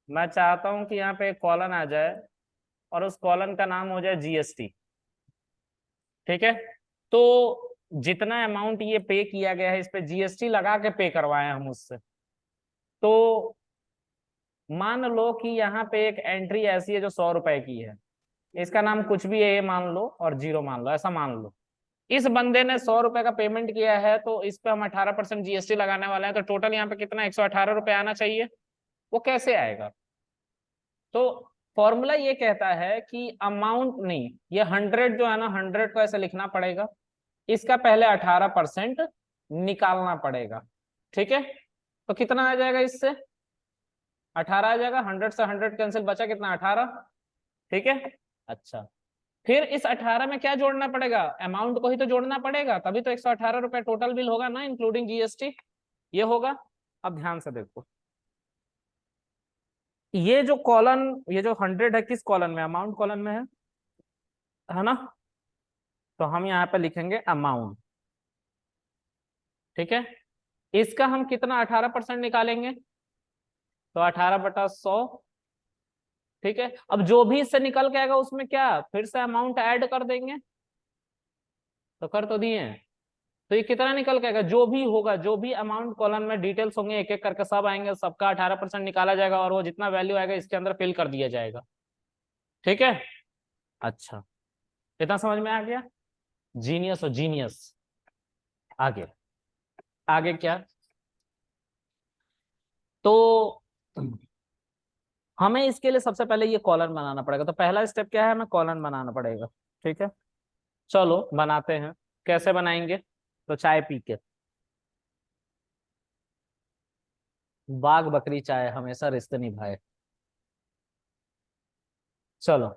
मैं चाहता हूं कि यहाँ पे एक कॉलन आ जाए और उस कॉलन का नाम हो जाए जीएसटी। ठीक है। तो जितना अमाउंट ये पे किया गया है इस पे जीएसटी लगा के पे करवाए हम उससे। तो मान लो कि यहाँ पे एक एंट्री ऐसी है जो 100 रुपए की है। इसका नाम कुछ भी है, ये मान लो और जीरो मान लो, ऐसा मान लो। इस बंदे ने 100 रुपए का पेमेंट किया है, तो इस पे हम 18% जीएसटी लगाने वाले हैं, तो टोटल यहाँ पे कितना 118 रुपए आना चाहिए। वो कैसे आएगा? तो फॉर्मूला ये कहता है कि अमाउंट नहीं, ये 100 जो है ना, 100 को ऐसे लिखना पड़ेगा, इसका पहले 18% निकालना पड़ेगा। ठीक है। तो कितना आ जाएगा इससे? 18 आ जाएगा। 100 से 100 कैंसिल, बचा कितना? 18। ठीक है। अच्छा, फिर इस 18 में क्या जोड़ना पड़ेगा? अमाउंट को ही तो जोड़ना पड़ेगा, तभी तो 118 रुपए टोटल बिल होगा ना, इंक्लूडिंग जीएसटी। ये होगा। अब ध्यान से देखो, ये जो कॉलन, ये जो 100 है, किस कॉलन में? अमाउंट कॉलन में है ना? तो हम यहाँ पे लिखेंगे अमाउंट। ठीक है। इसका हम कितना 18% निकालेंगे? तो 18/100। ठीक है। अब जो भी इससे निकल के आएगा उसमें क्या फिर से अमाउंट ऐड कर देंगे? तो कर तो दिए हैं। तो ये कितना निकल के आएगा? जो भी होगा, जो भी अमाउंट कॉलम में डिटेल्स होंगे, एक एक करके सब आएंगे, सबका 18% निकाला जाएगा और वो जितना वैल्यू आएगा इसके अंदर फिल कर दिया जाएगा। ठीक है। अच्छा, इतना समझ में आ गया? जीनियस हो जीनियस। आगे, आगे क्या? तो हमें इसके लिए सबसे पहले ये कॉलम बनाना पड़ेगा। तो पहला स्टेप क्या है? हमें कॉलम बनाना पड़ेगा। ठीक है, चलो बनाते हैं। कैसे बनाएंगे? तो चाय पी के, बाघ बकरी चाय हमेशा रिश्ते निभाए। चलो,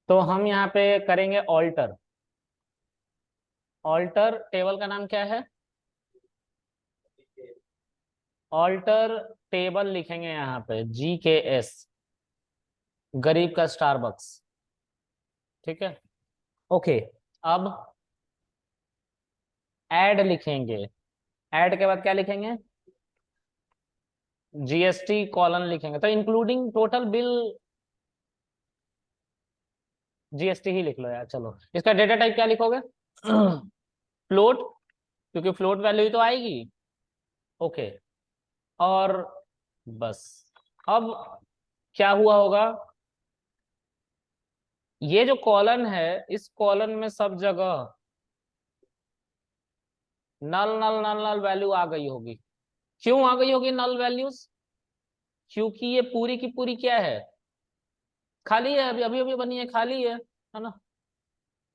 तो हम यहाँ पे करेंगे ऑल्टर। ऑल्टर टेबल का नाम क्या है? ऑल्टर टेबल लिखेंगे यहाँ पे GKS, गरीब का स्टारबक्स। ठीक है। ओके। अब ऐड लिखेंगे। ऐड के बाद क्या लिखेंगे? जीएसटी कॉलन लिखेंगे। तो इंक्लूडिंग टोटल बिल जीएसटी ही लिख लो यार। चलो, इसका डेटा टाइप क्या लिखोगे? फ्लोट, क्योंकि फ्लोट वैल्यू ही तो आएगी। ओके। और बस। अब क्या हुआ होगा? ये जो कॉलन है, इस कॉलन में सब जगह नल नल नल नल वैल्यू आ गई होगी। क्यों आ गई होगी नल वैल्यूज? क्योंकि ये पूरी की पूरी क्या है? खाली है, अभी अभी अभी बनी है, खाली है ना?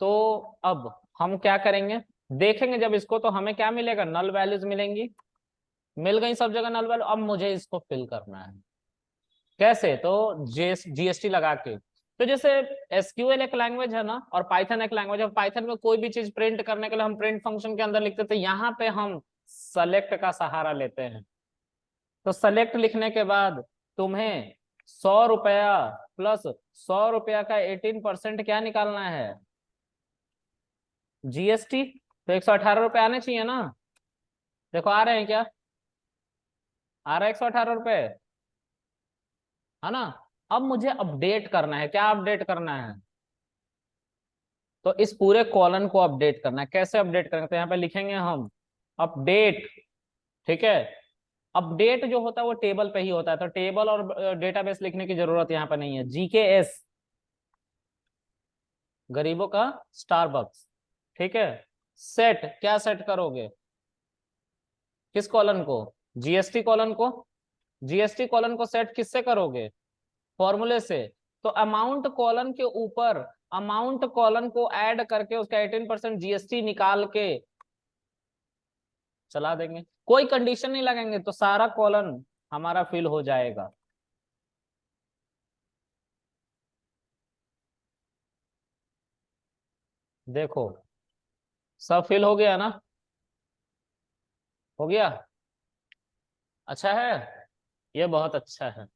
तो अब हम क्या करेंगे? देखेंगे जब इसको, तो हमें क्या मिलेगा? नल वैल्यूज मिलेंगी। मिल गई सब जगह नल वैल्यू। अब मुझे इसको फिल करना है। कैसे? तो जीएसटी लगा के। तो जैसे एसक्यूएल एक लैंग्वेज है ना, और पाइथन एक लैंग्वेज है। पाइथन में कोई भी चीज प्रिंट करने के लिए हम प्रिंट फंक्शन के अंदर लिखते थे, यहाँ पे हम सेलेक्ट का सहारा लेते हैं। तो सेलेक्ट लिखने के बाद तुम्हें 100 रुपया प्लस 100 रुपया का 18% क्या निकालना है? जीएसटी। तो 118 रुपये आने चाहिए ना? देखो आ रहे हैं क्या? आ रहा है 118 रुपये, है ना? अब मुझे अपडेट करना है। क्या अपडेट करना है? तो इस पूरे कॉलन को अपडेट करना है। कैसे अपडेट करेंगे? तो यहाँ पे लिखेंगे हम अपडेट। ठीक है। अपडेट जो होता है वो टेबल पे ही होता है, तो टेबल और डेटाबेस लिखने की जरूरत यहाँ पे नहीं है। जीकेएस, गरीबों का स्टारबक्स। ठीक है। सेट, क्या सेट करोगे? किस कॉलन को? जीएसटी कॉलन को। जीएसटी कॉलन को सेट किससे करोगे? फॉर्मूले से। तो अमाउंट कॉलन के ऊपर अमाउंट कॉलन को ऐड करके उसका 18% जीएसटी निकाल के चला देंगे। कोई कंडीशन नहीं लगाएंगे, तो सारा कॉलन हमारा फिल हो जाएगा। देखो, सब फिल हो गया ना? हो गया? अच्छा है, ये बहुत अच्छा है।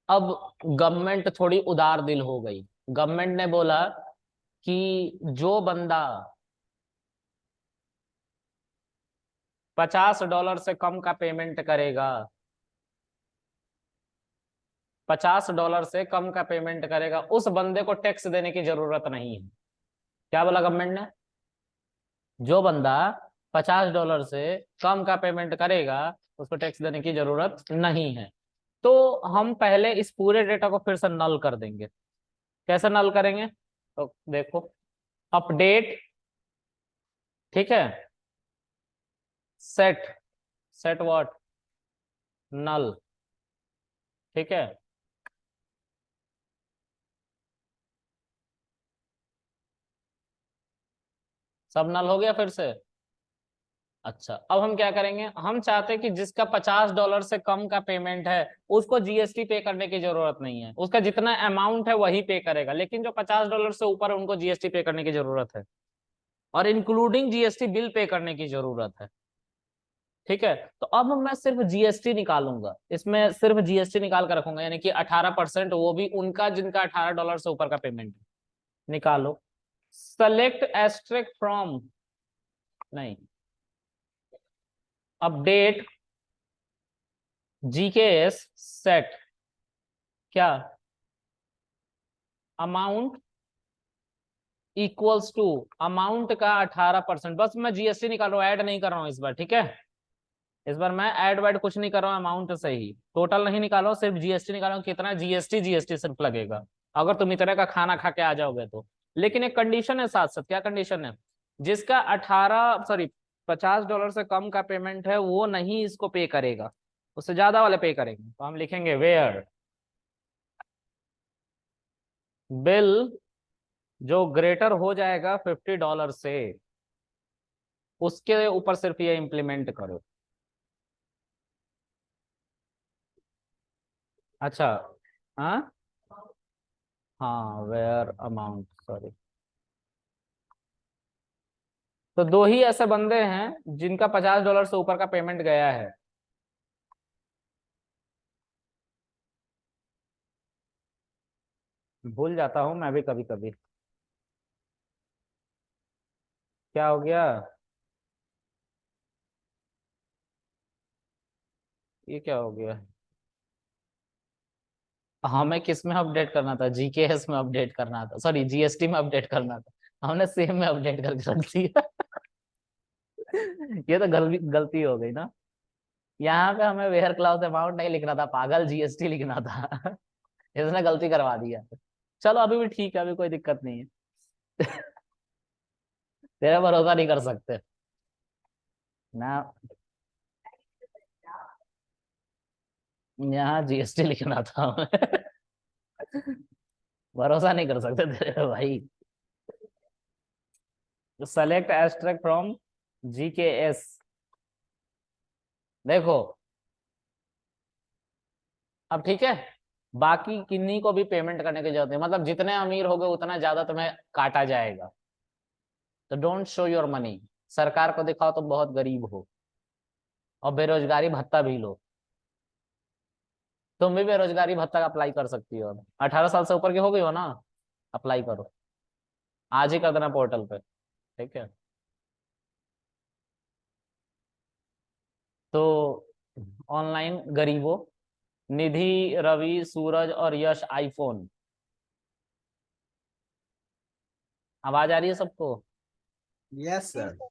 अब गवर्नमेंट थोड़ी उदार दिल हो गई। गवर्नमेंट ने बोला कि जो बंदा $50 से कम का पेमेंट करेगा, $50 से कम का पेमेंट करेगा उस बंदे को टैक्स देने की जरूरत नहीं है। क्या बोला गवर्नमेंट ने? जो बंदा $50 से कम का पेमेंट करेगा उसको टैक्स देने की जरूरत नहीं है। तो हम पहले इस पूरे डेटा को फिर से नल कर देंगे। कैसे नल करेंगे? तो देखो, अपडेट, ठीक है, सेट, सेट व्हाट, नल, ठीक है। सब नल हो गया फिर से। अच्छा, अब हम क्या करेंगे, हम चाहते हैं कि जिसका $50 से कम का पेमेंट है उसको जीएसटी पे करने की जरूरत नहीं है, उसका जितना अमाउंट है वही पे करेगा, लेकिन जो $50 से ऊपर है उनको जीएसटी पे करने की जरूरत है, और इंक्लूडिंग जीएसटी बिल पे करने की जरूरत है। ठीक है, तो अब मैं सिर्फ जीएसटी निकालूंगा, इसमें सिर्फ जीएसटी निकाल कर रखूंगा, यानी कि 18%, वो भी उनका जिनका $18 से ऊपर का पेमेंट है। निकालो, सेलेक्ट एस्ट्रिक फ्रॉम, नहीं, अपडेट जीकेएस सेट, क्या, अमाउंट इक्वल्स टू, अमाउंट का 18%, बस मैं जीएसटी निकाल रहा हूँ, ऐड नहीं कर रहा हूँ इस बार, ठीक है। इस बार मैं ऐड वैड कुछ नहीं कर रहा हूँ, अमाउंट से ही, टोटल नहीं निकाल रहा हूँ, सिर्फ जीएसटी निकाल रहा हूँ, कितना जीएसटी, जीएसटी सिर्फ लगेगा अगर तुम इतने का खाना खा के आ जाओगे तो। लेकिन एक कंडीशन है साथ साथ, क्या कंडीशन है, जिसका 50 डॉलर से कम का पेमेंट है वो नहीं इसको पे करेगा, उससे ज्यादा वाले पे करेंगे। तो हम लिखेंगे वेयर बिल जो ग्रेटर हो जाएगा $50 से, उसके ऊपर सिर्फ ये इम्प्लीमेंट करो। अच्छा, हाँ, हाँ, वेयर अमाउंट, सॉरी। तो दो ही ऐसे बंदे हैं जिनका $50 से ऊपर का पेमेंट गया है। भूल जाता हूं मैं भी कभी कभी। क्या हो गया? ये क्या हो गया? हमें किस में अपडेट करना था? जीकेएस में अपडेट करना था, सॉरी जीएसटी में अपडेट करना था, हमने सेम में अपडेट करके रख दिया। ये तो गलती गलती हो गई ना। यहाँ पे हमें वेयर क्लाउज अमाउंट नहीं लिखना था पागल, जीएसटी लिखना था। इसने गलती करवा दिया। चलो अभी भी ठीक है, अभी कोई दिक्कत नहीं है। तेरा भरोसा नहीं कर सकते ना, यहाँ जीएसटी लिखना था हमें। भरोसा नहीं कर सकते तेरे पे भाई। सेलेक्ट एस्ट्रैक्ट फ्रॉम जीकेएस, देखो अब ठीक है, बाकी किन्हीं को भी पेमेंट करने की जरूरत है, मतलब जितने अमीर होगे उतना ज्यादा तुम्हें काटा जाएगा। तो डोंट शो योर मनी, सरकार को दिखाओ तो बहुत गरीब हो, और बेरोजगारी भत्ता भी लो। तुम भी बेरोजगारी भत्ता का अप्लाई कर सकती हो, 18 साल से ऊपर की हो गई हो ना, अप्लाई करो, आज ही कर देना पोर्टल पे, ठीक है। तो ऑनलाइन गरीबों, निधि, रवि, सूरज और यश आईफोन, आवाज आ रही है सबको? Yes sir. तो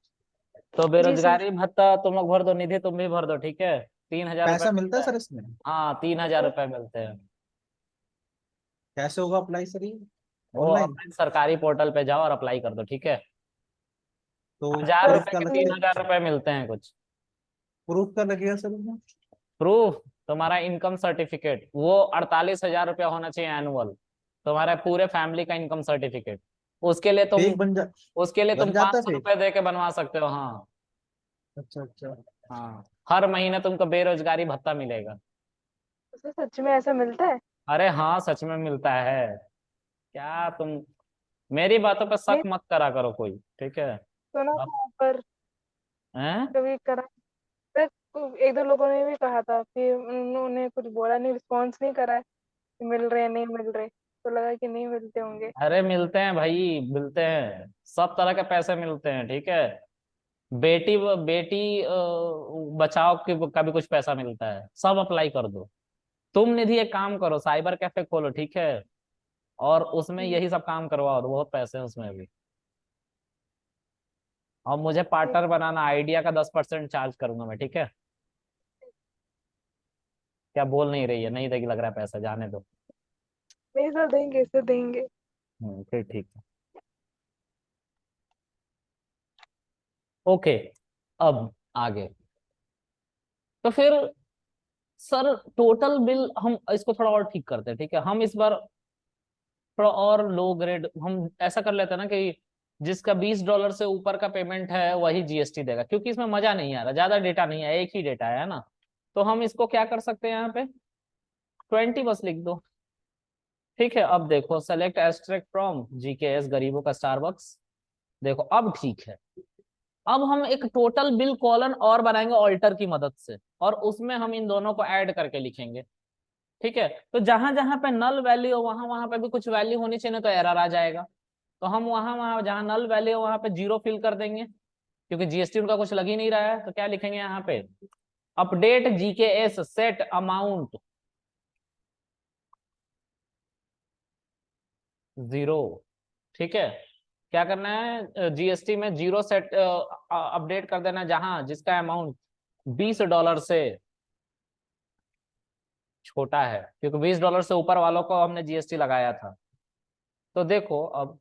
जी सर। बेरोजगारी भत्ता तुम लोग भर दो, निधि तुम भी भर दो, ठीक है, 3,000 रुपये पैसा मिलता मिलता है है। सर इसमें? हाँ, 3,000 रुपये मिलते हैं। कैसे होगा अप्लाई सर ये? वो ऑनलाइन? ऑनलाइन सरकारी पोर्टल पे जाओ और अप्लाई कर दो, ठीक है। तो 1,000 रुपये प्रूफ का के लगेगा? 3,000 रुपये मिलते हैं कुछ। प्रूफ का लगेगा सर इसमें? प्रूफ, तुम्हारा इनकम सर्टिफिकेट, वो 48,000 रुपया होना चाहिए एनुअल, तुम्हारे पूरे फैमिली का इनकम सर्टिफिकेट। उसके लिए तुम फेक उसके लिए तुम बन पाँच जाता है सौ फेक? रुपये दे के बनवा सकते हो, हाँ। अच्छा अच्छा। हाँ, हर महीने तुमको बेरोजगारी भत्ता मिलेगा। सर सच में ऐसा मिलता है? अरे हाँ, सच में मिलता है। क्या तुम मेरी बातों पर शक नहीं, मत करा करो कोई, ठीक है। सुना अब था पर हैं? कभी करा। एक दो लोगों ने भी कहा था, फिर उन्होंने कुछ बोला नहीं, रिस्पॉन्स नहीं करा है कि मिल रहे नहीं मिल रहे, तो लगा कि नहीं मिलते होंगे। अरे मिलते हैं भाई, मिलते हैं, सब तरह के पैसे मिलते हैं, ठीक है। बेटी बेटी बचाओ का भी कुछ पैसा मिलता है, सब अप्लाई कर दो। तुम निधि एक काम करो, साइबर कैफे खोलो, ठीक है, और उसमें हम्म, यही सब काम करवाओ, तो बहुत पैसे हैं उसमें भी। और मुझे ठीक। पार्टनर बनाना, आइडिया का 10% चार्ज करूंगा मैं, ठीक है। क्या बोल नहीं रही है, नहीं देगी लग रहा है पैसा, जाने दो। नहीं सर, देंगे सर, देंगे। फिर ठीक है। ओके, अब आगे। तो फिर सर टोटल बिल हम इसको थोड़ा और ठीक करते हैं, ठीक है। हम इस बार थोड़ा और लो ग्रेड हम ऐसा कर लेते हैं ना कि जिसका $20 से ऊपर का पेमेंट है वही जीएसटी देगा, क्योंकि इसमें मजा नहीं आ रहा, ज्यादा डेटा नहीं है, एक ही डेटा है ना। तो हम इसको क्या कर सकते हैं, यहाँ पे 20 बस लिख दो, ठीक है। अब देखो, सेलेक्ट एस्ट्रिक्ट फ्रॉम जीकेएस गरीबों का स्टारबक्स। देखो अब ठीक है। अब हम एक टोटल बिल कॉलन और बनाएंगे ऑल्टर की मदद से, और उसमें हम इन दोनों को ऐड करके लिखेंगे, ठीक है। तो जहां जहां पे नल वैल्यू हो वहां वहां पे भी कुछ वैल्यू होनी चाहिए, तो एरर आ जाएगा। तो हम वहां वहां जहां नल वैल्यू हो वहां पे 0 फिल कर देंगे, क्योंकि जीएसटी उनका कुछ लग ही नहीं रहा है। तो क्या लिखेंगे यहाँ पे, अपडेट जीकेएस सेट अमाउंट 0, ठीक है। क्या करना है, जीएसटी में 0 सेट अपडेट कर देना जहां जिसका अमाउंट $20 से छोटा है, क्योंकि $20 से ऊपर वालों को हमने जीएसटी लगाया था। तो देखो अब,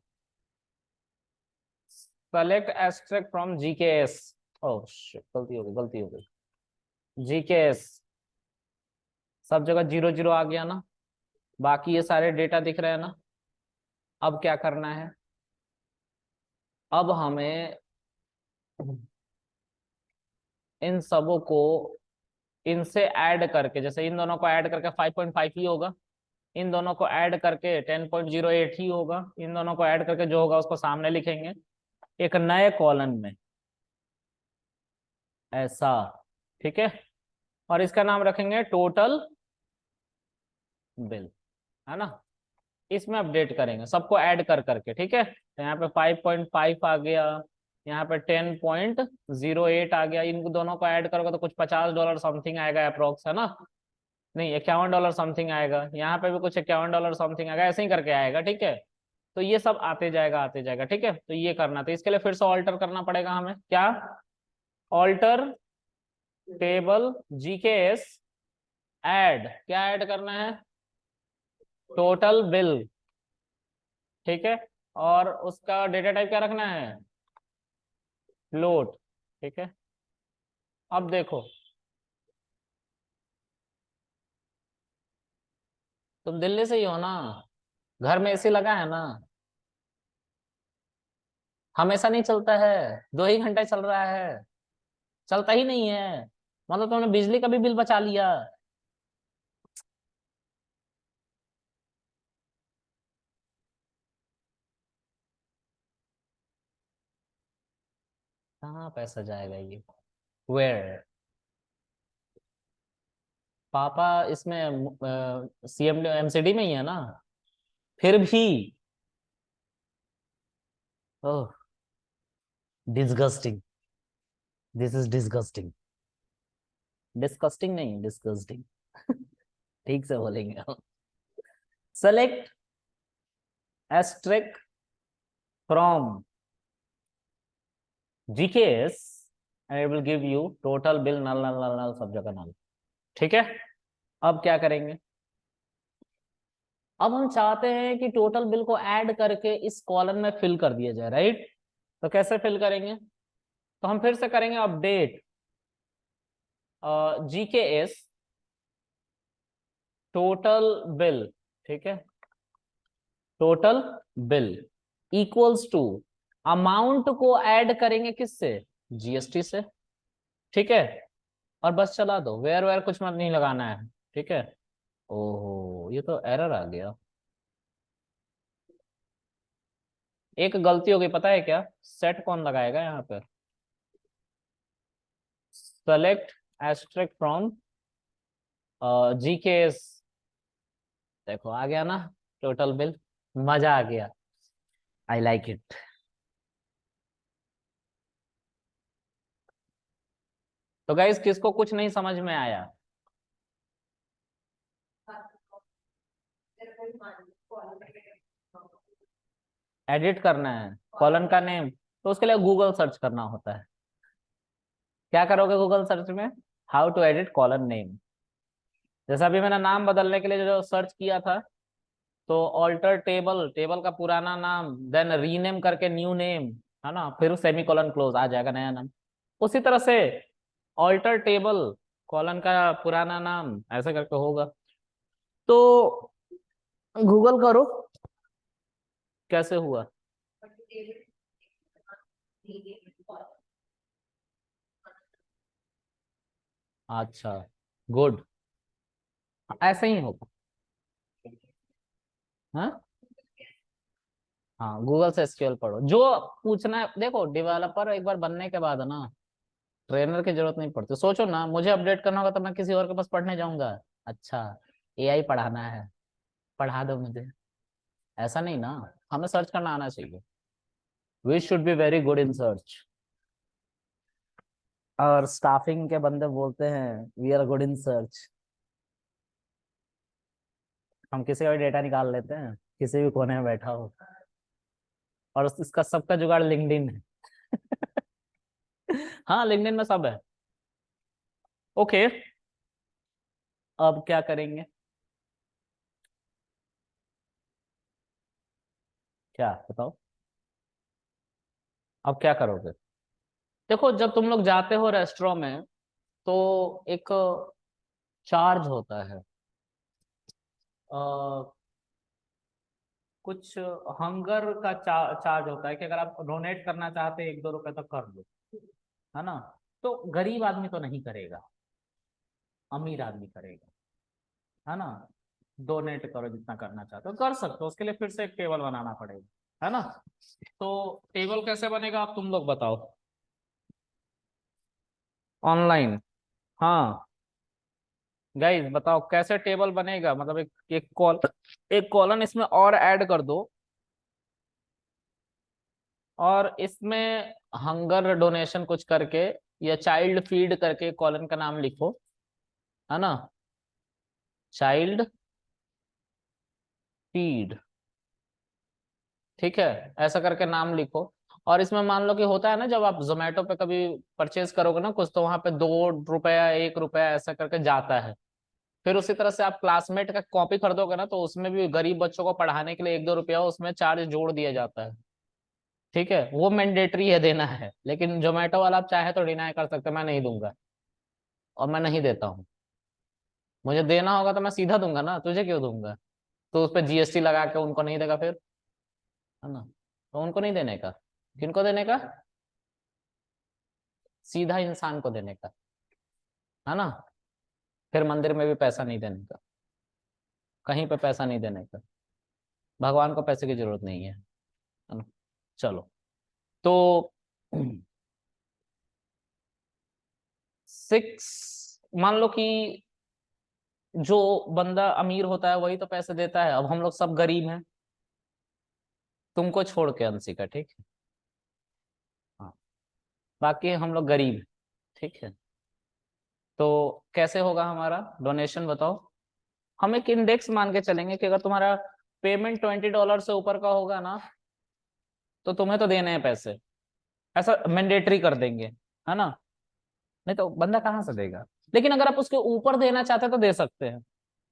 select asterisk from GKS, oh shit, गलती हो गई, गलती हो गई। जीकेएस सब जगह 0 0 आ गया ना, बाकी ये सारे डेटा दिख रहे हैं ना। अब क्या करना है, अब हमें इन सबों को इनसे ऐड करके, जैसे इन दोनों को ऐड करके 5.5 ही होगा, इन दोनों को ऐड करके 10.08 ही होगा, इन दोनों को ऐड करके जो होगा उसको सामने लिखेंगे एक नए कॉलम में, ऐसा, ठीक है। और इसका नाम रखेंगे टोटल बिल, है ना। इसमें अपडेट करेंगे सबको ऐड कर करके, ठीक है। तो यहाँ पे 5.5 आ गया, यहाँ पे 10.08 आ गया, इन दोनों को ऐड करोगे तो कुछ $50 समथिंग आएगा अप्रोक्स, है ना। नहीं, $51 समथिंग आएगा, यहाँ पे भी कुछ $51 समथिंग आएगा, ऐसे ही करके आएगा, ठीक है। तो ये सब आते जाएगा आते जाएगा, ठीक है। तो ये करना, तो इसके लिए फिर से ऑल्टर करना पड़ेगा हमें, क्या, ऑल्टर टेबल जीकेएस, ऐड, क्या ऐड करना है, टोटल बिल, ठीक है। और उसका डेटा टाइप क्या रखना है, फ्लोट, ठीक है। अब देखो, तुम दिल्ली से ही हो ना, घर में एसी लगा है ना, हमेशा नहीं चलता है, 2 ही घंटे चल रहा है, चलता ही नहीं है, मतलब तुमने बिजली का भी बिल बचा लिया। कहाँ पैसा जाएगा ये, वेयर, पापा इसमें सीएम एमसीडी में ही है ना, फिर भी, oh disgusting, this is disgusting, disgusting नहीं, डिस्गस्टिंग ठीक से बोलेंगे हम। Select asterisk from GKS and it will give you total bill, null null null null सब जगह नल, ठीक है। अब क्या करेंगे, अब हम चाहते हैं कि टोटल बिल को ऐड करके इस कॉलम में फिल कर दिया जाए, राइट। तो कैसे फिल करेंगे, तो हम फिर से करेंगे अपडेट जीकेएस टोटल बिल, ठीक है, total bill equals to, amount को ऐड करेंगे किससे, जीएसटी से, ठीक है। और बस चला दो, वेयर वेयर कुछ मत नहीं लगाना है, ठीक है। ओहो, ये तो एरर आ गया, एक गलती हो गई, पता है क्या, सेट कौन लगाएगा यहाँ पर, सेलेक्ट एस्ट्रिक फ्रॉम जीकेएस, देखो आ गया ना टोटल बिल, मजा आ गया, आई लाइक इट। तो गाइस किसको कुछ नहीं समझ में आया, एडिट करना है कॉलन का नेम, तो उसके लिए गूगल सर्च करना होता है। क्या करोगे गूगल सर्च में? How to edit colon name. जैसा अभी मैंने नाम बदलने के लिए जो सर्च किया था, तो ऑल्टर टेबल, टेबल का पुराना नाम, देन रीनेम करके न्यू नेम, है ना, फिर सेमीकोलन क्लोज आ जाएगा नया नाम। उसी तरह से ऑल्टर टेबल, कॉलन का पुराना नाम, ऐसे करके होगा। तो गूगल करो कैसे हुआ। अच्छा, गुड, ऐसे ही होगा। हाँ हाँ, गूगल से एसक्यूएल पढ़ो, जो पूछना है। देखो डेवलपर एक बार बनने के बाद ना ट्रेनर की जरूरत नहीं पड़ती। सोचो ना, मुझे अपडेट करना होगा तो मैं किसी और के पास पढ़ने जाऊंगा? अच्छा, एआई पढ़ाना है, पढ़ा दो मुझे, ऐसा नहीं ना। हमें सर्च करना आना चाहिए। We should be very good in search. और स्टाफिंग के बंदे बोलते हैं we are good in search. हम किसी का भी डेटा निकाल लेते हैं, किसी भी कोने में बैठा हो, और इसका सबका जुगाड़ लिंक्डइन है। हाँ, लिंक्डइन में सब है। ओके, अब क्या करेंगे? क्या बताओ, अब क्या करोगे? देखो, जब तुम लोग जाते हो रेस्टोरेंट में, तो एक चार्ज होता है, कुछ हंगर का चार्ज होता है कि अगर आप डोनेट करना चाहते हैं 1-2 रुपए तक कर दो, है ना। तो गरीब आदमी तो नहीं करेगा, अमीर आदमी करेगा, है ना। डोनेट करो जितना करना चाहते हो, कर सकते हो, उसके लिए फिर से एक टेबल बनाना पड़ेगा, है ना। तो टेबल कैसे बनेगा आप तुम लोग बताओ। ऑनलाइन, हाँ। गाइस बताओ कैसे टेबल बनेगा, मतलब एक कॉलन इसमें और ऐड कर दो, और इसमें हंगर डोनेशन कुछ करके या चाइल्ड फीड करके कॉलन का नाम लिखो, है ना। चाइल्ड फीड, ठीक है, ऐसा करके नाम लिखो। और इसमें मान लो कि होता है ना, जब आप जोमेटो पे कभी परचेज करोगे ना कुछ, तो वहां पे 2 रुपया 1 रुपया ऐसा करके जाता है। फिर उसी तरह से आप क्लासमेट का कॉपी खरीदोगे ना, तो उसमें भी गरीब बच्चों को पढ़ाने के लिए 1-2 रुपया उसमें चार्ज जोड़ दिया जाता है। ठीक है, वो मैंडेटरी है, देना है। लेकिन जोमेटो वाला आप चाहे तो डिनाई कर सकते हैं, मैं नहीं दूंगा, और मैं नहीं देता हूँ। मुझे देना होगा तो मैं सीधा दूंगा ना, तुझे क्यों दूंगा? तो उस पर जीएसटी लगा के उनको नहीं देगा फिर, है ना। तो उनको नहीं देने का, किनको देने का? सीधा इंसान को देने का, है ना। फिर मंदिर में भी पैसा नहीं देने का, कहीं पे पैसा नहीं देने का। भगवान को पैसे की जरूरत नहीं है ना। चलो, तो 6, मान लो कि जो बंदा अमीर होता है वही तो पैसे देता है। अब हम लोग सब गरीब हैं, तुमको छोड़ के अंशिका, ठीक है। हाँ, बाकी हम लोग गरीब हैं, ठीक है। तो कैसे होगा हमारा डोनेशन बताओ। हम एक इंडेक्स मान के चलेंगे कि अगर तुम्हारा पेमेंट $20 से ऊपर का होगा ना, तो तुम्हें तो देने हैं पैसे, ऐसा मैंडेटरी कर देंगे, है ना। नहीं तो बंदा कहाँ से देगा। लेकिन अगर आप उसके ऊपर देना चाहते हैं तो दे सकते हैं।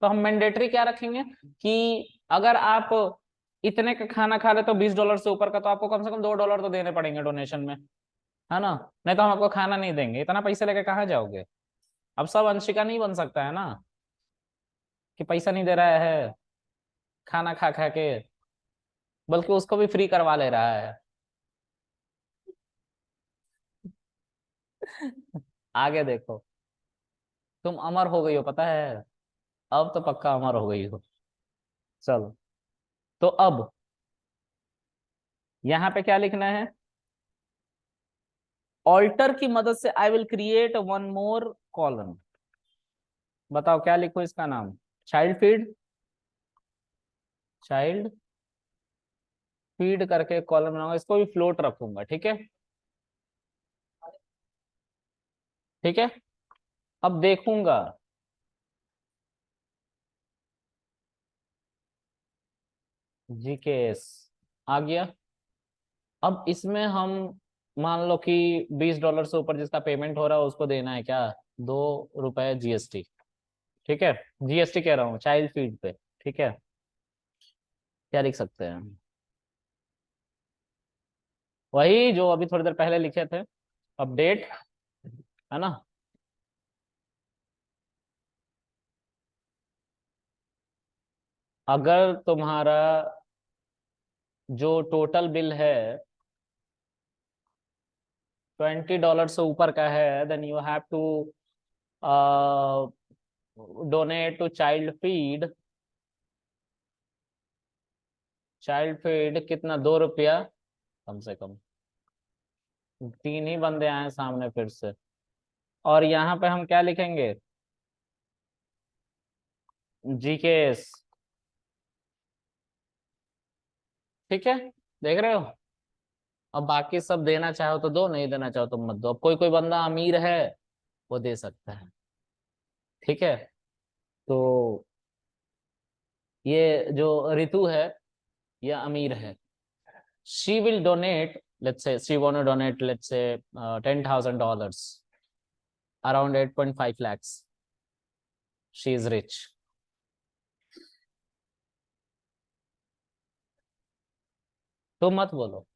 तो हम मैंडेटरी क्या रखेंगे कि अगर आप इतने का खाना खा रहे तो $20 से ऊपर का, तो आपको कम से कम $2 तो देने पड़ेंगे डोनेशन में, है ना। नहीं तो हम आपको खाना नहीं देंगे, इतना पैसे लेके कहाँ जाओगे। अब सब अंशिका नहीं बन सकता है ना, कि पैसा नहीं दे रहा है खाना खा खा के, बल्कि उसको भी फ्री करवा ले रहा है। आगे देखो, तुम अमर हो गई हो पता है, अब तो पक्का अमर हो गई हो। चलो, तो अब यहाँ पे क्या लिखना है? ऑल्टर की मदद से I will create one more column. बताओ क्या लिखो इसका नाम? चाइल्ड फीड, चाइल्ड फीड करके कॉलम बनाऊंगा, इसको भी फ्लोट रखूंगा, ठीक है। ठीक है, अब देखूंगा जीकेएस आ गया। अब इसमें हम मान लो कि $20 से ऊपर जिसका पेमेंट हो रहा है उसको देना है क्या, ₹2 जीएसटी। ठीक है, जीएसटी कह रहा हूँ चाइल्ड फीड पे। ठीक है, क्या लिख सकते हैं, वही जो अभी थोड़ी देर पहले लिखे थे, अपडेट, है ना। अगर तुम्हारा जो टोटल बिल है $20 से ऊपर का है, then you have to donate to child feed. Child feed कितना, ₹2 कम से कम। 3 ही बंदे आए सामने फिर से। और यहाँ पे हम क्या लिखेंगे, जीकेएस। ठीक है, देख रहे हो। अब बाकी सब देना चाहो तो दो, नहीं देना चाहो तो मत दो। अब कोई कोई बंदा अमीर है वो दे सकता है। ठीक है, तो ये जो ऋतु है ये अमीर है। She will donate, let's say she want to donate, let's say $10,000, around 8.5 lakhs। She is rich. तो मत बोलो।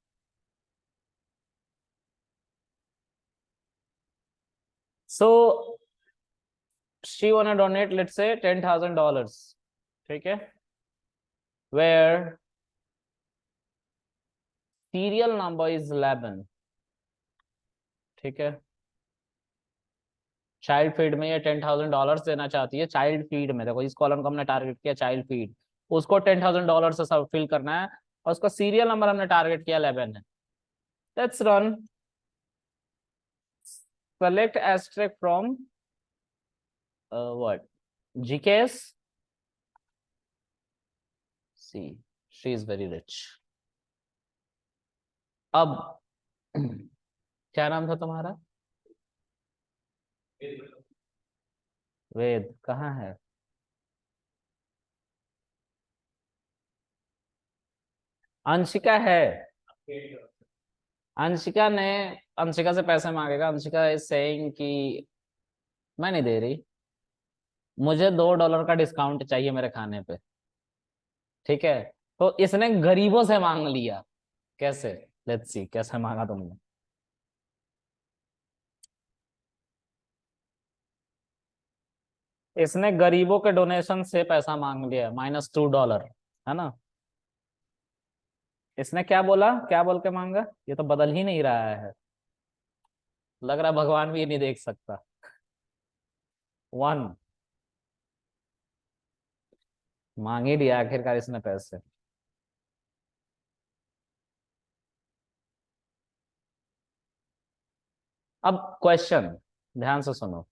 So she want to donate, let's say $10,000। ठीक है, where serial number is 11। ठीक है, चाइल्ड फीड में ये $10,000 देना चाहती है। चाइल्ड फीड में देखो, इस कॉलम को हमने टारगेट किया चाइल्ड फीड, उसको $10,000 से सब फिल करना है, और उसका सीरियल नंबर हमने टारगेट किया 11 है। Let's run, select asterisk from what, GKS. See, she is very rich. अब क्या नाम था तुम्हारा, वेद, कहाँ है। अंशिका है। अंशिका ने, अंशिका से पैसे मांगेगा। अंशिका इज सेइंग कि मैं नहीं दे रही, मुझे $2 का डिस्काउंट चाहिए मेरे खाने पे। ठीक है, तो इसने गरीबों से मांग लिया। कैसे, लेट्स सी कैसे मांगा तुमने। इसने गरीबों के डोनेशन से पैसा मांग लिया, -$2, है ना। इसने क्या बोला, क्या बोल के मांगा, ये तो बदल ही नहीं रहा है। लग रहा भगवान भी ये नहीं देख सकता। 1 मांग ही दिया आखिरकार इसने पैसे। अब क्वेश्चन ध्यान से सुनो,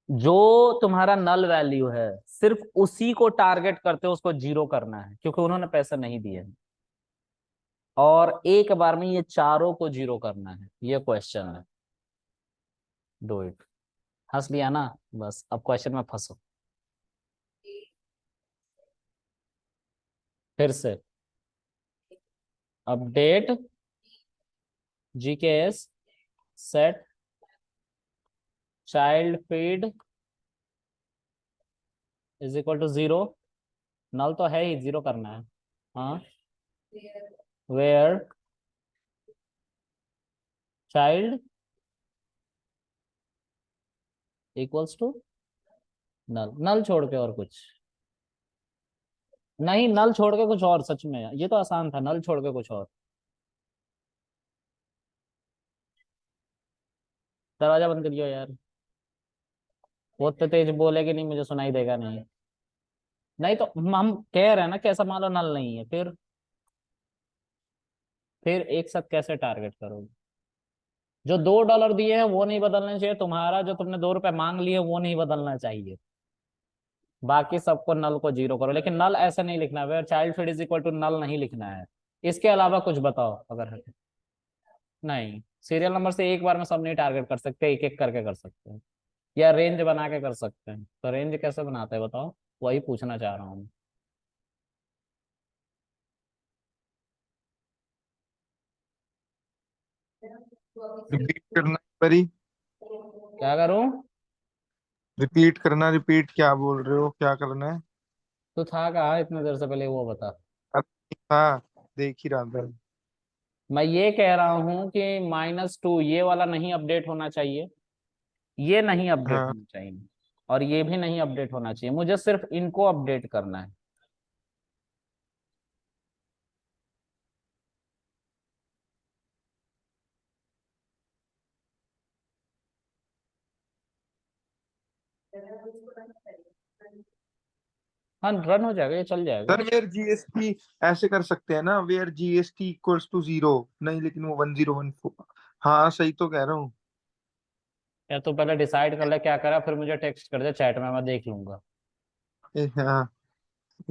जो तुम्हारा नल वैल्यू है सिर्फ उसी को टारगेट करते हो, उसको 0 करना है, क्योंकि उन्होंने पैसे नहीं दिए, और एक बार में ये चारों को 0 करना है। ये क्वेश्चन है, डू इट। हंस लिया ना, बस अब क्वेश्चन में फंसो। फिर से update GKS, set child feed is equal to 0। Null तो है ही, 0 करना है। हाँ, where child equals to null. Null छोड़ के और कुछ नहीं, नल छोड़ के कुछ और, सच में ये तो आसान था, नल छोड़ के कुछ और। दरवाजा बंद करियो यार, वो तो तेज बोलेगी नहीं, मुझे सुनाई देगा नहीं। नहीं तो हम कह रहे हैं ना, कैसा मान लो नल नहीं है, फिर एक साथ कैसे टारगेट करोगे। जो $2 दिए हैं वो नहीं बदलने चाहिए तुम्हारा, जो तुमने ₹2 मांग लिए वो नहीं बदलना चाहिए। बाकी सबको नल को 0 करो, लेकिन नल ऐसे नहीं लिखना, where child feed is equal to null नहीं लिखना है। इसके अलावा कुछ बताओ अगर है। नहीं, सीरियल नंबर से एक बार में सब नहीं टारगेट कर सकते, एक एक करके कर सकते हैं, या रेंज बना के कर सकते हैं। तो रेंज कैसे बनाते हैं बताओ, वही पूछना चाह रहा हूँ। रिपीट करना परी। क्या करूं? रिपीट करना, रिपीट क्या बोल रहे हो, क्या करना है? तो था कहाँ इतने देर से, पहले वो बता। हाँ, देख ही रहा था। मैं ये कह रहा हूं कि -2 ये वाला नहीं अपडेट होना चाहिए, ये नहीं अपडेट हाँ, होना चाहिए, और ये भी नहीं अपडेट होना चाहिए, मुझे सिर्फ इनको अपडेट करना है। हाँ रन हो जाएगा, ये चल जाएगा। सर वेयर जीएसटी ऐसे कर सकते हैं ना, where GST equals to zero. नहीं, लेकिन वो 1014। हाँ, सही तो कह रहा हूँ। या तो पहले डिसाइड कर ले क्या करा, फिर मुझे टेक्स्ट कर दे चैट में, मैं देख लूंगा। हाँ,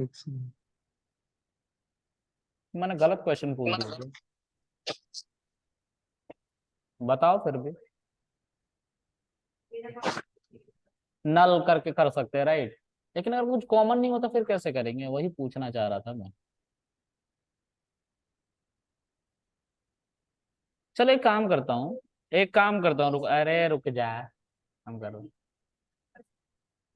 एक सेकंड। मैंने गलत क्वेश्चन पूछ दिया क्या? बताओ फिर भी। नल करके कर सकते हैं राइट, लेकिन अगर कुछ कॉमन नहीं होता फिर कैसे करेंगे, वही पूछना चाह रहा था मैं। चलो एक काम करता हूँ, एक काम करता हूँ, रुक, अरे रुक जा, हम करो,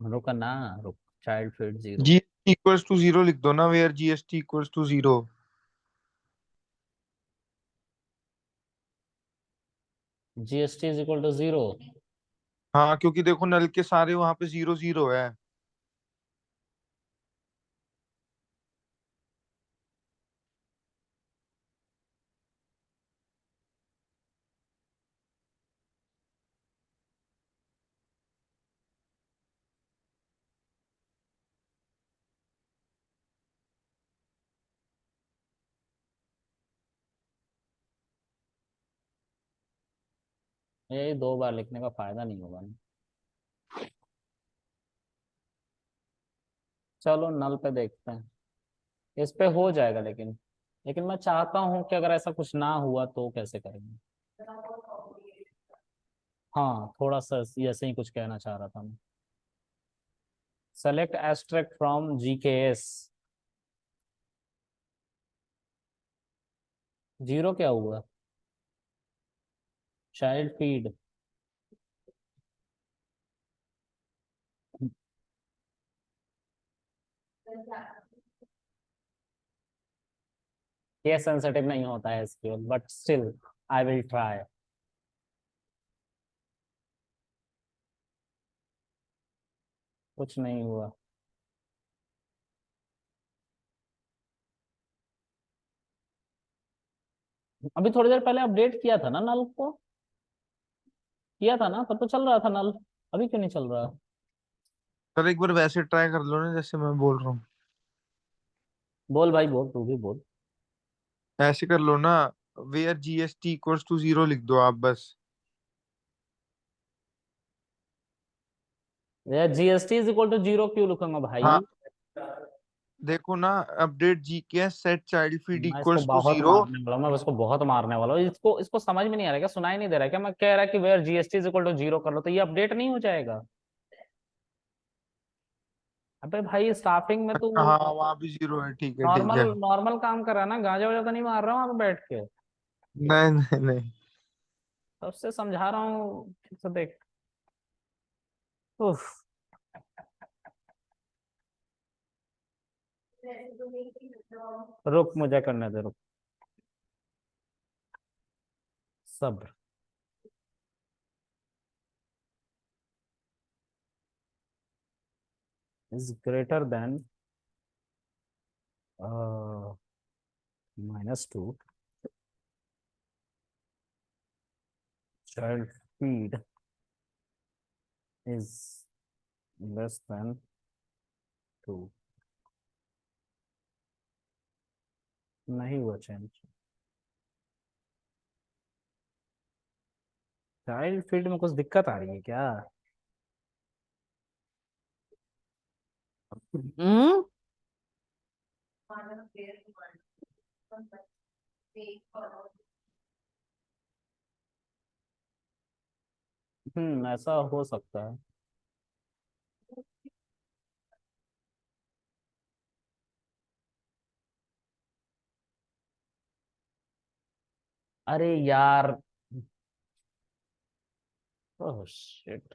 रुक ना, रुक, child feed 0। GST equals to zero लिख दो ना, where GST equals to zero. GST is equal to 0। हाँ, क्योंकि देखो नल के सारे वहां पे जीरो जीरो है। ये 2 बार लिखने का फायदा नहीं होगा ना। चलो नल पे देखते हैं, इस पे हो जाएगा, लेकिन मैं चाहता हूँ कि अगर ऐसा कुछ ना हुआ तो कैसे करेंगे। हाँ थोड़ा सा ऐसे ही कुछ कहना चाह रहा था मैं। Select एस्ट्रैक्ट from GKS। 0 क्या हुआ? Child feed. ये सेंसिटिव नहीं होता है SQL, but still I will try. कुछ नहीं हुआ। अभी थोड़ी देर पहले अपडेट किया था ना नल को, किया था ना, तब तो चल रहा था नल, अभी क्यों नहीं चल रहा? सर एक बार वैसे ट्राई कर लो ना, जैसे मैं बोल रहा हूँ। बोल भाई बोल, तू भी बोल। ऐसे कर लो ना, where GST equals to zero लिख दो आप बस। यार GST इज इक्वल टू 0 क्यों लिखूंगा भाई? हाँ, देखो ना, अपडेट जी के सेट चाइल्ड फीड मैं इसको इक्वल्स टू बहुत जीरो। मारने वाला हूँ, मैं इसको बहुत मारने वाला हूँ, इसको इसको समझ में नहीं आ रहा क्या, सुनाई नहीं दे रहा क्या मैं कह रहा कि where GST is equal to 0 कर लो, तो ये अपडेट नहीं हो जाएगा? अबे भाई स्टाफिंग में तू अच्छा, हाँ, वहाँ भी जीरो है, ठीक है ठीक नॉर्मल है। नॉर्मल काम कर रहा है ना, गांजा वाजा तो नहीं मार रहा हूँ वहां पे बैठ के। नहीं नहीं नहीं। सबसे समझा रहा हूँ ठीक से देख। उफ। रुक मुझे करने दे, रुक, सब्र। Is greater than -2, child feed is less than 2। नहीं हुआ चेंज। चाइल्ड फील्ड में कुछ दिक्कत आ रही है क्या? हम्म। ऐसा हो सकता है। अरे यार, ओह शिट,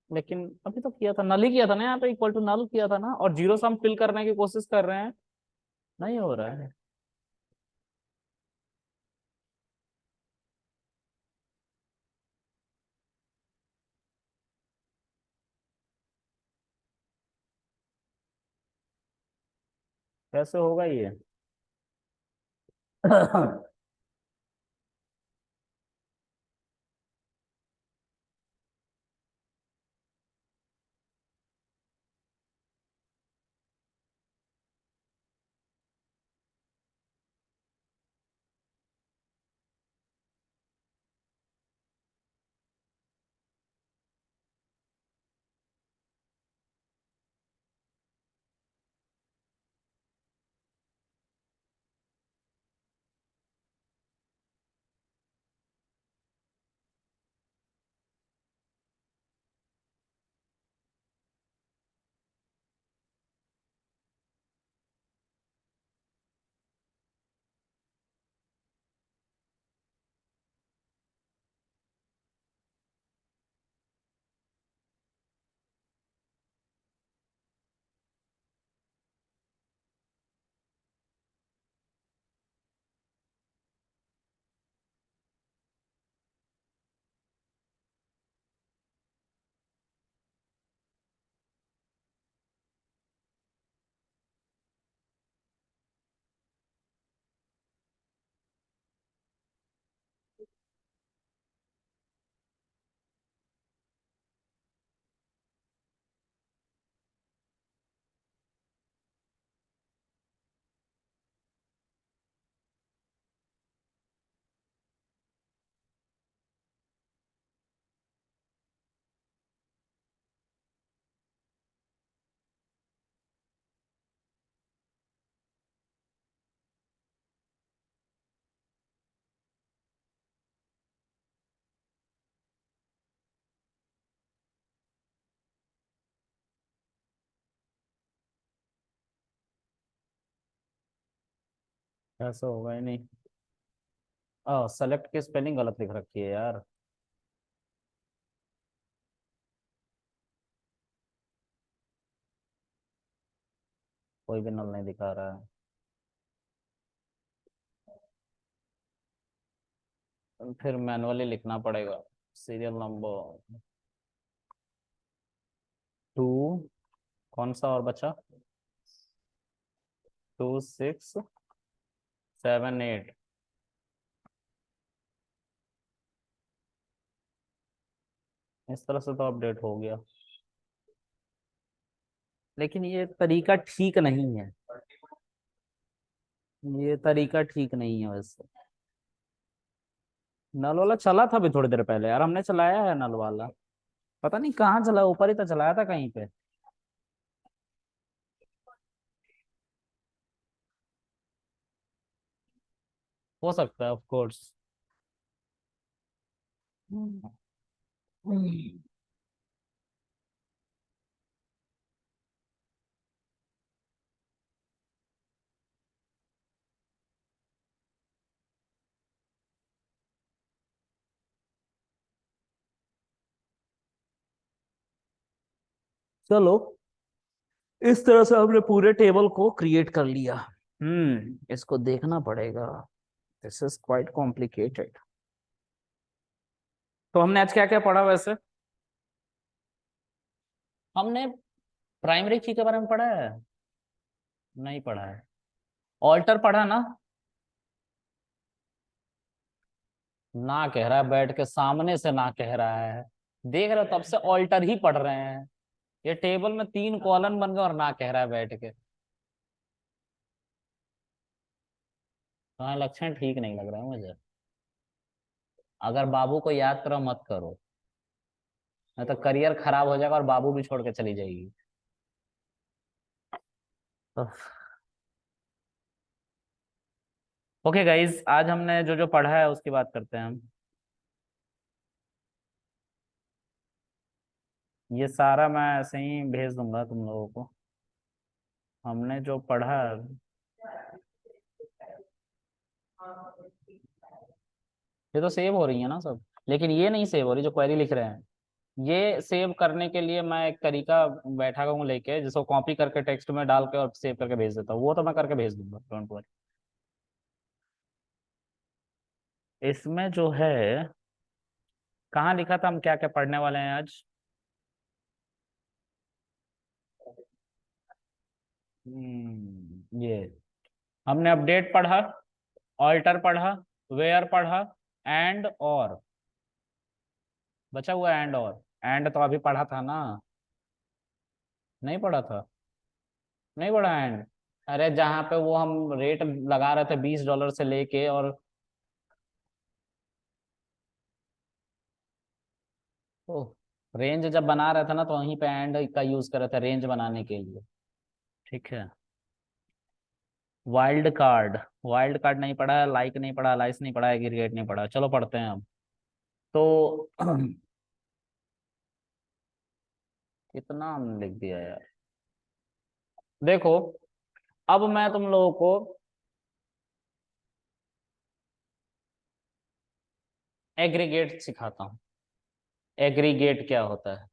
लेकिन अभी तो किया था, नल ही किया था ना यहाँ पे, इक्वल टू नल किया था ना, और जीरो सम फिल करने की कोशिश कर रहे हैं, नहीं हो रहा है। कैसे होगा ये? ऐसा होगा ही नहीं। सेलेक्ट की स्पेलिंग गलत लिख रखी है यार। कोई भी नल नहीं दिखा रहा है। फिर मैनुअली लिखना पड़ेगा। सीरियल नंबर 2, कौन सा और बचा? 2 6 7 8। इस तरह से तो अपडेट हो गया, लेकिन ये तरीका ठीक नहीं है। ये तरीका ठीक नहीं है वैसे। नल वाला चला था अभी थोड़ी देर पहले यार, हमने चलाया है नल वाला। पता नहीं कहाँ चला, ऊपर ही तो चलाया था कहीं पे। हो सकता है ऑफ कोर्स। चलो, इस तरह से हमने पूरे टेबल को क्रिएट कर लिया। इसको देखना पड़ेगा। This is quite complicated. तो हमने आज क्या क्या पढ़ा वैसे? हमने प्राइमरी की के बारे में पढ़ा है? नहीं पढ़ा है। ऑल्टर पढ़ा ना? ना कह रहा है, बैठ के सामने से ना कह रहा है। देख रहे हो, तब से ऑल्टर ही पढ़ रहे हैं। ये टेबल में 3 कॉलम बन गए और ना कह रहा है बैठ के। हाँ, लक्षण ठीक नहीं लग रहा है मुझे। अगर बाबू को याद करो मत करो, नहीं तो करियर खराब हो जाएगा और बाबू भी छोड़ के चली जाएगी। ओके गाइज, आज हमने जो जो पढ़ा है उसकी बात करते हैं हम। ये सारा मैं ऐसे ही भेज दूंगा तुम लोगों को। हमने जो पढ़ा ये तो सेव हो रही है ना सब, लेकिन ये नहीं सेव हो रही जो क्वेरी लिख रहे हैं। ये सेव करने के लिए मैं एक तरीका बैठा हूँ लेके, जिसको कॉपी करके टेक्स्ट में डाल के और सेव करके भेज देता हूँ, वो तो मैं करके भेज दूंगा, डोंट वरी। इसमें जो है, कहाँ लिखा था हम क्या क्या पढ़ने वाले हैं आज? ये हमने अपडेट पढ़ा, ऑल्टर पढ़ा, वेयर पढ़ा, एंड और बचा हुआ एंड और। एंड तो अभी पढ़ा था ना? नहीं पढ़ा था? नहीं पढ़ा एंड? अरे जहाँ पे वो हम रेट लगा रहे थे $20 से लेके, और ओ, रेंज जब बना रहे थे ना, तो वहीं पे एंड का यूज कर रहे थे रेंज बनाने के लिए। ठीक है। वाइल्ड कार्ड, वाइल्ड कार्ड नहीं पढ़ा, लाइक नहीं पढ़ा, लाइस नहीं पढ़ा, एग्रीगेट नहीं पढ़ा। चलो पढ़ते हैं हम तो। कितना हमने लिख दिया यार। देखो, अब मैं तुम लोगों को एग्रीगेट सिखाता हूँ। एग्रीगेट क्या होता है?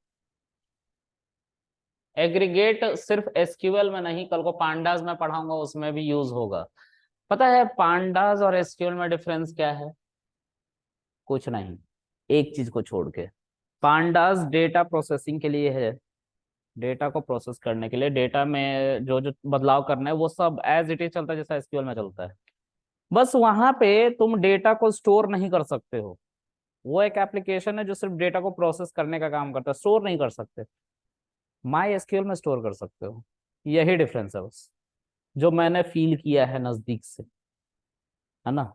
एग्रीगेट सिर्फ एसक्यूएल में नहीं, कल को पांडास में पढ़ाऊंगा उसमें भी यूज होगा। पता है पांडास और एसक्यूएल में डिफरेंस क्या है? कुछ नहीं, एक चीज को छोड़ के। पांडास डेटा प्रोसेसिंग के लिए है, डेटा को प्रोसेस करने के लिए, डेटा में जो जो बदलाव करना है वो सब एज इट इज चलता है जैसा एसक्यूएल में चलता है। बस वहां पे तुम डेटा को स्टोर नहीं कर सकते हो। वो एक एप्लीकेशन है जो सिर्फ डेटा को प्रोसेस करने का काम करता है, स्टोर नहीं कर सकते। माई एसक्यूएल में स्टोर कर सकते हो। यही डिफरेंस है बस, जो मैंने फील किया है नजदीक से, है ना।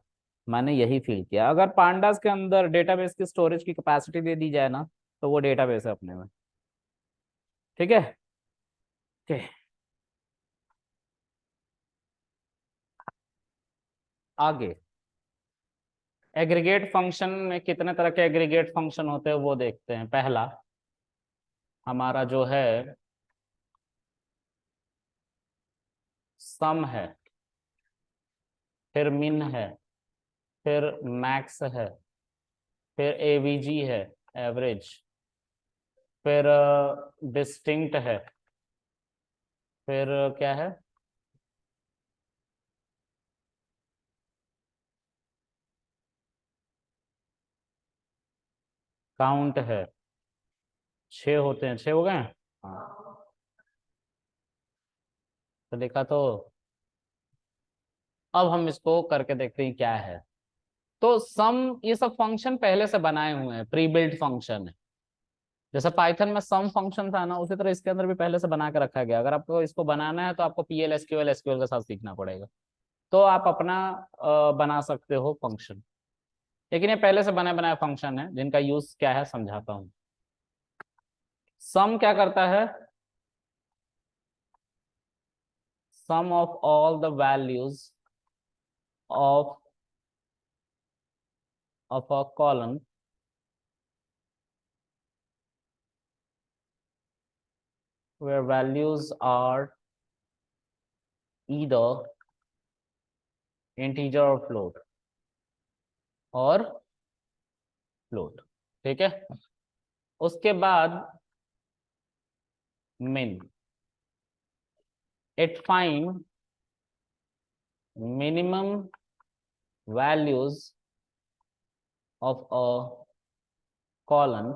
मैंने यही फील किया। अगर पांडास के अंदर डेटाबेस की स्टोरेज की कैपेसिटी दे दी जाए ना, तो वो डेटाबेस है अपने में। ठीक है। ठीक। आगे एग्रीगेट फंक्शन में कितने तरह के एग्रीगेट फंक्शन होते हैं वो देखते हैं। पहला हमारा जो है सम है, फिर मिन है, फिर मैक्स है, फिर एवीजी है, एवरेज, फिर डिस्टिंक्ट है, फिर क्या है, काउंट है। 6 होते हैं, 6 हो गए। हाँ, तो देखा तो। अब हम इसको करके देखते हैं क्या है। तो सम, ये सब फंक्शन पहले से बनाए हुए हैं, प्री बिल्ट फंक्शन है। जैसे पाइथन में सम फंक्शन था ना, उसी तरह इसके अंदर भी पहले से बना के रखा गया। अगर आपको इसको बनाना है तो आपको पीएल एसक्यूएल एसक्यूएल के साथ सीखना पड़ेगा, तो आप अपना बना सकते हो फंक्शन। लेकिन ये पहले से बने बनाए फंक्शन है, जिनका यूज क्या है समझाता हूँ। सम क्या करता है? Sum of all the values of a column where values are either integer or float, और float। ठीक है। उसके बाद min, it find minimum values of a column